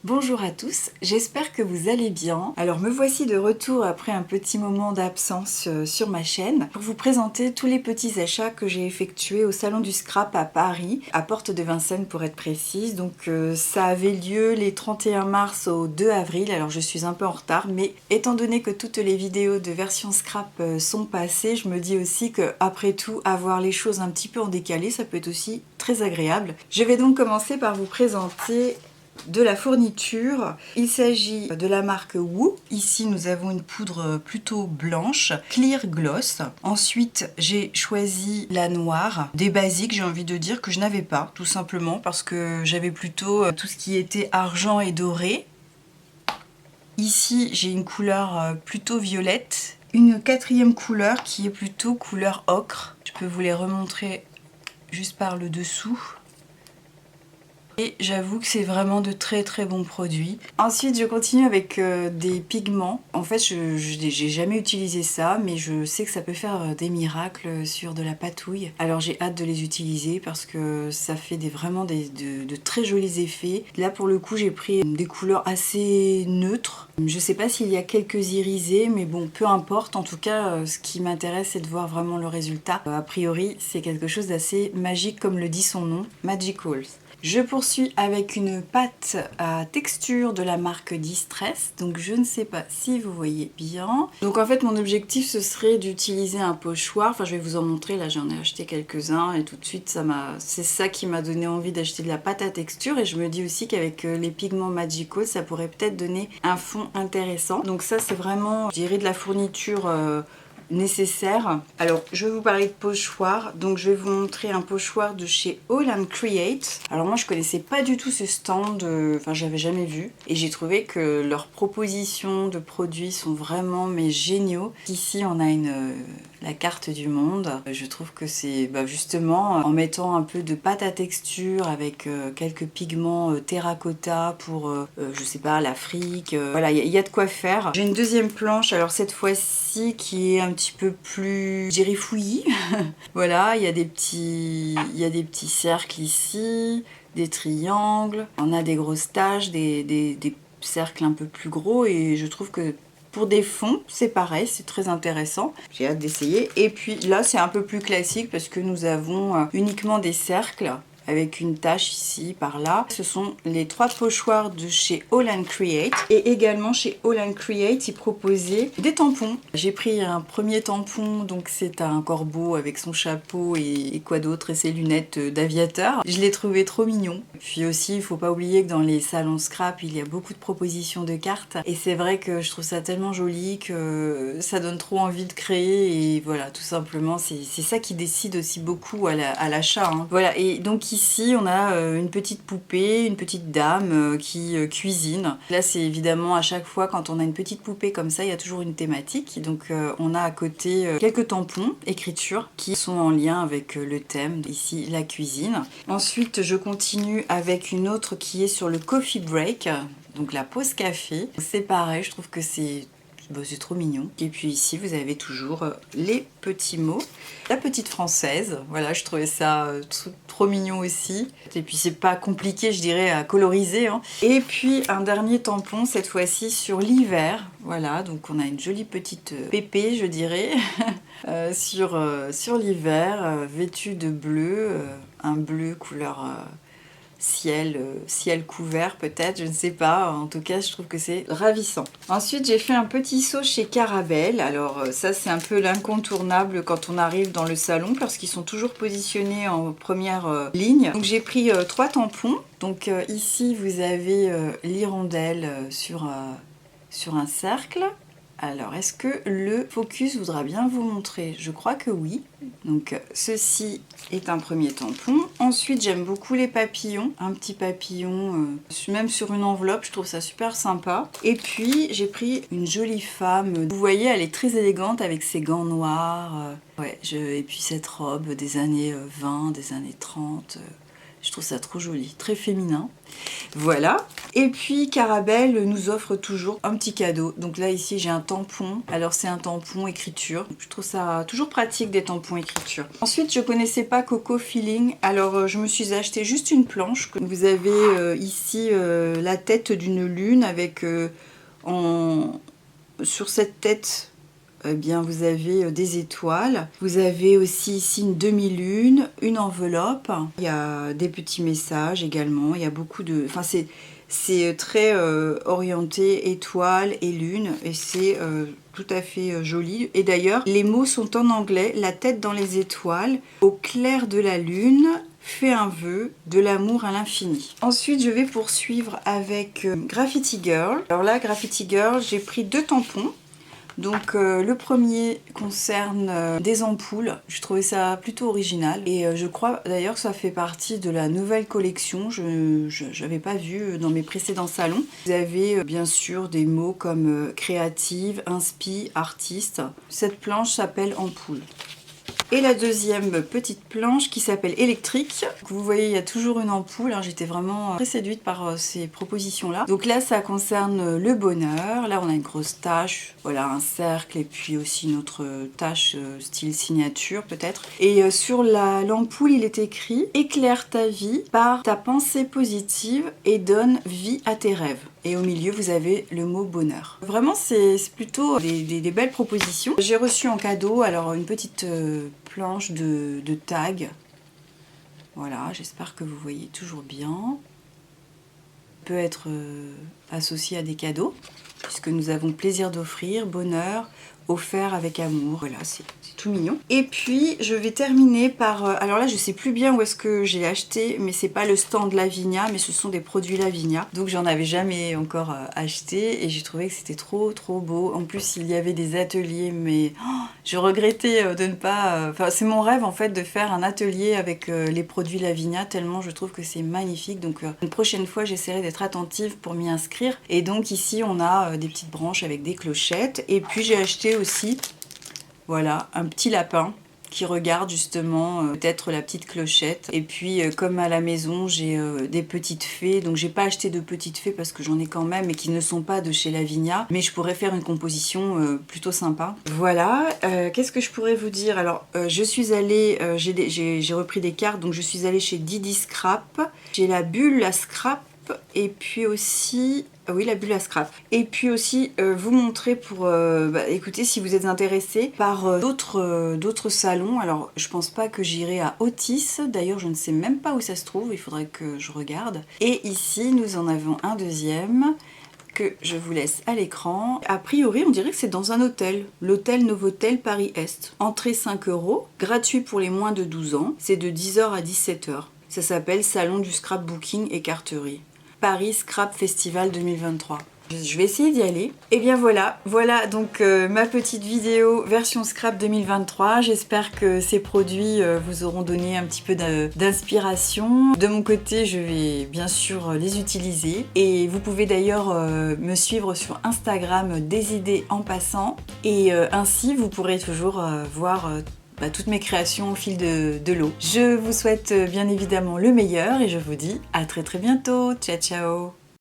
Bonjour à tous, j'espère que vous allez bien. Alors me voici de retour après un petit moment d'absence sur ma chaîne pour vous présenter tous les petits achats que j'ai effectués au salon du scrap à Paris, à Porte de Vincennes pour être précise. Donc ça avait lieu les 31 mars au 2 avril, alors je suis un peu en retard, mais étant donné que toutes les vidéos de version scrap sont passées, je me dis aussi que après tout, avoir les choses un petit peu en décalé, ça peut être aussi très agréable. Je vais donc commencer par vous présenter de la fourniture. Il s'agit de la marque Woo. Ici nous avons une poudre plutôt blanche, Clear Gloss. Ensuite j'ai choisi la noire, des basiques j'ai envie de dire que je n'avais pas, tout simplement parce que j'avais plutôt tout ce qui était argent et doré. Ici j'ai une couleur plutôt violette, une quatrième couleur qui est plutôt couleur ocre. Je peux vous les remontrer juste par le dessous. Et j'avoue que c'est vraiment de très bons produits. Ensuite je continue avec des pigments. En fait j'ai jamais utilisé ça, mais je sais que ça peut faire des miracles sur de la patouille. Alors j'ai hâte de les utiliser parce que ça fait vraiment de très jolis effets. Là pour le coup j'ai pris des couleurs assez neutres. Je sais pas s'il y a quelques irisés, mais bon peu importe. En tout cas ce qui m'intéresse c'est de voir vraiment le résultat. A priori c'est quelque chose d'assez magique comme le dit son nom, Magicals. Je poursuis avec une pâte à texture de la marque Distress, donc je ne sais pas si vous voyez bien. Donc en fait mon objectif ce serait d'utiliser un pochoir, enfin je vais vous en montrer, là j'en ai acheté quelques-uns et tout de suite c'est ça qui m'a donné envie d'acheter de la pâte à texture et je me dis aussi qu'avec les pigments Magical ça pourrait peut-être donner un fond intéressant. Donc ça c'est vraiment, je dirais, de la fourniture nécessaire. Alors je vais vous parler de pochoir, donc je vais vous montrer un pochoir de chez All & Create. Alors moi je connaissais pas du tout ce stand, enfin j'avais jamais vu et j'ai trouvé que leurs propositions de produits sont vraiment mais géniaux. Ici on a la carte du monde. Je trouve que c'est justement en mettant un peu de pâte à texture avec quelques pigments terracotta pour je sais pas, l'Afrique. Voilà, il y a de quoi faire. J'ai une deuxième planche, alors cette fois-ci qui est un petit peu plus, je dirais, fouillis. Voilà, il y a des petits cercles ici, des triangles, on a des grosses taches, des cercles un peu plus gros et je trouve que pour des fonds, c'est pareil, c'est très intéressant. J'ai hâte d'essayer. Et puis là, c'est un peu plus classique parce que nous avons uniquement des cercles avec une tache ici, par là. Ce sont les 3 pochoirs de chez All & Create. Et également chez All & Create, ils proposaient des tampons. J'ai pris un premier tampon, donc c'est un corbeau avec son chapeau et quoi d'autre, et ses lunettes d'aviateur. Je l'ai trouvé trop mignon. Puis aussi, il faut pas oublier que dans les salons scrap, il y a beaucoup de propositions de cartes. Et c'est vrai que je trouve ça tellement joli que ça donne trop envie de créer. Et voilà, tout simplement, c'est ça qui décide aussi beaucoup à l'achat. Hein. Voilà, et donc ici, on a une petite poupée, une petite dame qui cuisine. Là, c'est évidemment à chaque fois, quand on a une petite poupée comme ça, il y a toujours une thématique. Donc on a à côté quelques tampons, écritures, qui sont en lien avec le thème. Ici, la cuisine. Ensuite, je continue avec une autre qui est sur le coffee break, donc la pause café. C'est pareil, je trouve que c'est trop mignon. Et puis ici, vous avez toujours les petits mots. La petite française, voilà, je trouvais ça trop mignon aussi. Et puis c'est pas compliqué, je dirais, à coloriser. Hein. Et puis un dernier tampon, cette fois-ci sur l'hiver. Voilà, donc on a une jolie petite pépé, je dirais, sur l'hiver, vêtue de bleu, un bleu couleur ciel couvert peut-être, je ne sais pas. En tout cas, je trouve que c'est ravissant. Ensuite, j'ai fait un petit saut chez Caravelle. Alors ça, c'est un peu l'incontournable quand on arrive dans le salon parce qu'ils sont toujours positionnés en première ligne. Donc j'ai pris 3 tampons. Donc ici, vous avez l'hirondelle sur un cercle. Alors, est-ce que le focus voudra bien vous montrer? Je crois que oui. Donc, ceci est un premier tampon. Ensuite, j'aime beaucoup les papillons. Un petit papillon, même sur une enveloppe, je trouve ça super sympa. Et puis, j'ai pris une jolie femme. Vous voyez, elle est très élégante avec ses gants noirs. Ouais, et puis cette robe des années 20, des années 30. Je trouve ça trop joli, très féminin. Voilà. Et puis Carabelle nous offre toujours un petit cadeau. Donc là ici j'ai un tampon. Alors c'est un tampon écriture. Je trouve ça toujours pratique des tampons écriture. Ensuite je connaissais pas Coco Feeling. Alors je me suis acheté juste une planche. Vous avez ici la tête d'une lune avec sur cette tête. Eh bien, vous avez des étoiles. Vous avez aussi ici une demi-lune, une enveloppe. Il y a des petits messages également. Il y a beaucoup de... Enfin, c'est très orienté étoiles et lune. Et c'est tout à fait joli. Et d'ailleurs, les mots sont en anglais. La tête dans les étoiles. Au clair de la lune. Fais un vœu, de l'amour à l'infini. Ensuite, je vais poursuivre avec Graffiti Girl. Alors là, Graffiti Girl, j'ai pris 2 tampons. Donc le premier concerne des ampoules, je trouvais ça plutôt original et je crois d'ailleurs que ça fait partie de la nouvelle collection, je n'avais pas vu dans mes précédents salons. Vous avez bien sûr des mots comme créative, inspi, artiste. Cette planche s'appelle ampoule. Et la deuxième petite planche qui s'appelle électrique. Vous voyez, il y a toujours une ampoule. Hein. J'étais vraiment très séduite par ces propositions-là. Donc là, ça concerne le bonheur. Là, on a une grosse tache, voilà, un cercle et puis aussi une autre tache style signature peut-être. Et sur l'ampoule, il est écrit « Éclaire ta vie par ta pensée positive et donne vie à tes rêves ». Et au milieu, vous avez le mot bonheur. Vraiment, c'est plutôt des belles propositions. J'ai reçu en cadeau alors une petite planche de tag. Voilà, j'espère que vous voyez toujours bien. Peut être associé à des cadeaux, puisque nous avons plaisir d'offrir, bonheur, offert avec amour. Voilà, c'est tout mignon. Et puis, je vais terminer par... alors là, je sais plus bien où est-ce que j'ai acheté, mais c'est pas le stand Lavinia, mais ce sont des produits Lavinia. Donc, j'en avais jamais encore acheté et j'ai trouvé que c'était trop beau. En plus, il y avait des ateliers, mais je regrettais de ne pas... Enfin, c'est mon rêve, en fait, de faire un atelier avec les produits Lavinia, tellement je trouve que c'est magnifique. Donc, une prochaine fois, j'essaierai d'être attentive pour m'y inscrire. Et donc, ici, on a des petites branches avec des clochettes. Et puis, j'ai acheté aussi, voilà, un petit lapin qui regarde justement peut-être la petite clochette. Et puis comme à la maison j'ai des petites fées, donc j'ai pas acheté de petites fées parce que j'en ai quand même et qui ne sont pas de chez Lavinia, mais je pourrais faire une composition plutôt sympa. Voilà, qu'est-ce que je pourrais vous dire? Alors je suis allée, j'ai repris des cartes, donc je suis allée chez Didi Scrap, j'ai la bulle à scrap et puis aussi... Oui, la bulle à scrap. Et puis aussi vous montrer pour, écoutez, si vous êtes intéressé par d'autres salons. Alors, je pense pas que j'irai à Otis. D'ailleurs, je ne sais même pas où ça se trouve. Il faudrait que je regarde. Et ici, nous en avons un deuxième que je vous laisse à l'écran. A priori, on dirait que c'est dans un hôtel. L'hôtel Novotel Paris-Est. Entrée 5 €. Gratuit pour les moins de 12 ans. C'est de 10 h à 17 h. Ça s'appelle Salon du Scrapbooking et Carterie. Paris Scrap Festival 2023. Je vais essayer d'y aller. Et bien voilà donc ma petite vidéo version Scrap 2023. J'espère que ces produits vous auront donné un petit peu d'inspiration. De mon côté, je vais bien sûr les utiliser. Et vous pouvez d'ailleurs me suivre sur Instagram des idées en passant. Et ainsi, vous pourrez toujours voir... toutes mes créations au fil de l'eau. Je vous souhaite bien évidemment le meilleur et je vous dis à très bientôt. Ciao ciao.